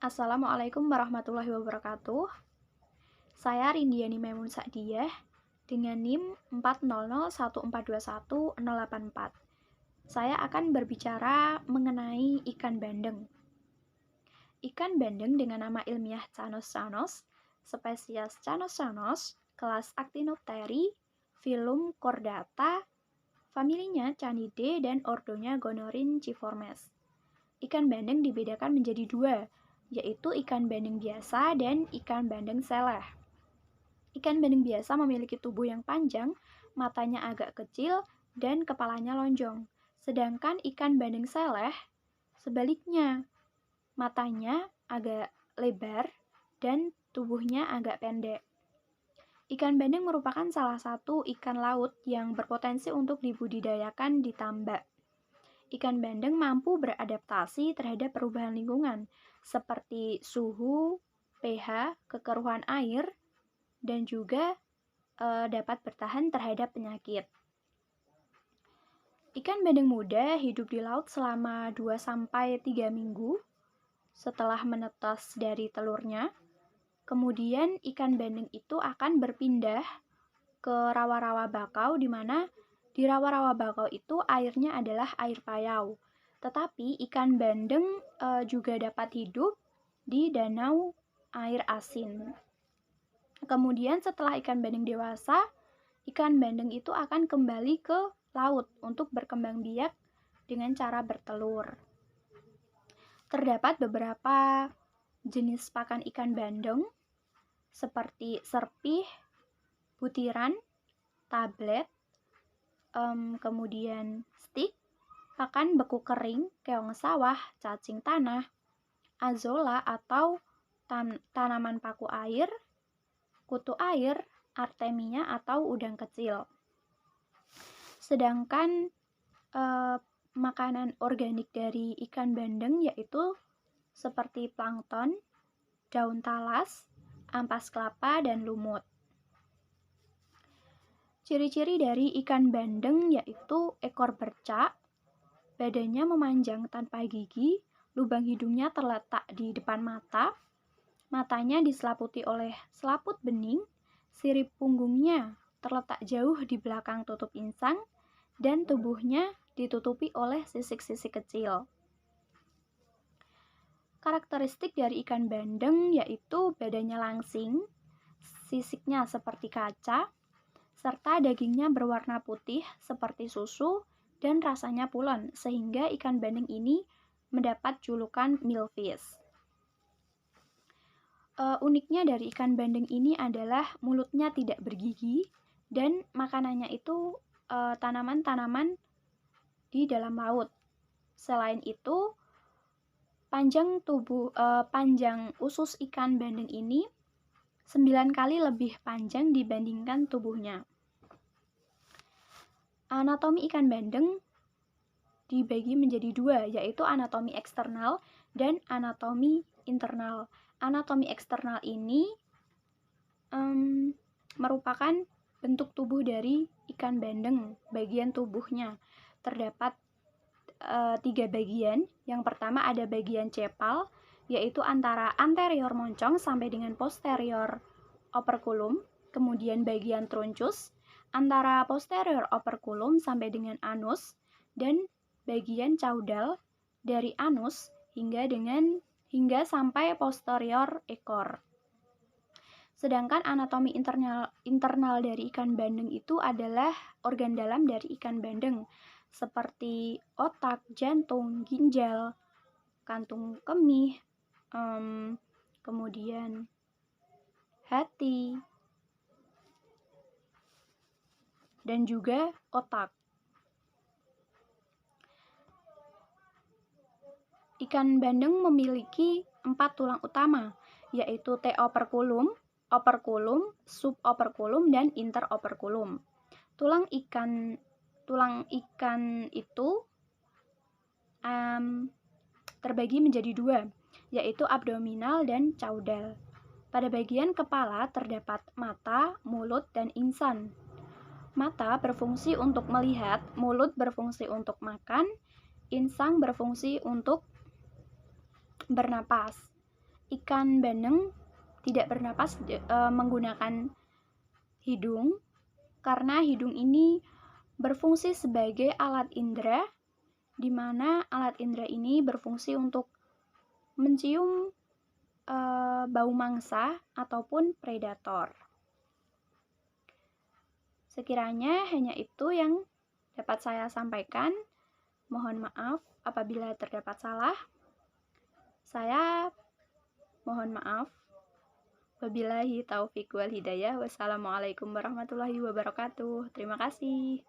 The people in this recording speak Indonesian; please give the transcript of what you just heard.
Assalamualaikum warahmatullahi wabarakatuh. Saya Rindiani Maimun Sa'diyah dengan NIM 40014210084. Saya akan berbicara mengenai ikan bandeng. Ikan bandeng dengan nama ilmiah Canos canos, spesies Canos canos, kelas Actinopteri, filum Chordata, familinya Canidae dan ordonya Gonorrhynchiformes. Ikan bandeng dibedakan menjadi dua, yaitu ikan bandeng biasa dan ikan bandeng seleh. Ikan bandeng biasa memiliki tubuh yang panjang, matanya agak kecil, dan kepalanya lonjong. Sedangkan ikan bandeng seleh, sebaliknya, matanya agak lebar dan tubuhnya agak pendek. Ikan bandeng merupakan salah satu ikan laut yang berpotensi untuk dibudidayakan di tambak. Ikan bandeng mampu beradaptasi terhadap perubahan lingkungan, seperti suhu, pH, kekeruhan air, dan juga dapat bertahan terhadap penyakit. Ikan bandeng muda hidup di laut selama 2-3 minggu setelah menetas dari telurnya. Kemudian ikan bandeng itu akan berpindah ke rawa-rawa bakau, di mana di rawa-rawa bakau itu airnya adalah air payau. Tetapi ikan bandeng juga dapat hidup di danau air asin. Kemudian setelah ikan bandeng dewasa, ikan bandeng itu akan kembali ke laut untuk berkembang biak dengan cara bertelur. Terdapat beberapa jenis pakan ikan bandeng seperti serpih, butiran, tablet, kemudian stik, pakan beku kering, keong sawah, cacing tanah, azolla atau tanaman paku air, kutu air, artemia atau udang kecil. Sedangkan makanan organik dari ikan bandeng yaitu seperti plankton, daun talas, ampas kelapa, dan lumut. Ciri-ciri dari ikan bandeng yaitu ekor bercak, badannya memanjang tanpa gigi, lubang hidungnya terletak di depan mata, matanya diselaputi oleh selaput bening, sirip punggungnya terletak jauh di belakang tutup insang, dan tubuhnya ditutupi oleh sisik-sisik kecil. Karakteristik dari ikan bandeng yaitu badannya langsing, sisiknya seperti kaca, serta dagingnya berwarna putih seperti susu dan rasanya pulen, sehingga ikan bandeng ini mendapat julukan milkfish. Uniknya dari ikan bandeng ini adalah mulutnya tidak bergigi dan makanannya itu tanaman-tanaman di dalam laut. Selain itu, panjang usus ikan bandeng ini 9 kali lebih panjang dibandingkan tubuhnya. Anatomi ikan bandeng dibagi menjadi dua, yaitu anatomi eksternal dan anatomi internal. Anatomi eksternal ini merupakan bentuk tubuh dari ikan bandeng, bagian tubuhnya. Terdapat 3 bagian. Yang pertama ada bagian cepal, yaitu antara anterior moncong sampai dengan posterior operculum. Kemudian bagian truncus, antara posterior operculum sampai dengan anus, dan bagian caudal dari anus hingga sampai posterior ekor. Sedangkan anatomi internal dari ikan bandeng itu adalah organ dalam dari ikan bandeng, seperti otak, jantung, ginjal, kantung kemih, kemudian hati, dan juga otak. Ikan bandeng memiliki 4 tulang utama, yaitu T-operculum, operculum, suboperculum, dan interoperculum. Tulang ikan itu terbagi menjadi 2, yaitu abdominal dan caudal. Pada bagian kepala terdapat mata, mulut, dan insan. Mata berfungsi untuk melihat, mulut berfungsi untuk makan, insang berfungsi untuk bernapas. ikan bandeng tidak bernapas menggunakan hidung, karena hidung ini berfungsi sebagai alat indera, di mana alat indera ini berfungsi untuk mencium bau mangsa ataupun predator. Sekiranya hanya itu yang dapat saya sampaikan. Mohon maaf apabila terdapat salah. Saya mohon maaf. Wabillahi taufiq wal hidayah. Wassalamualaikum warahmatullahi wabarakatuh. Terima kasih.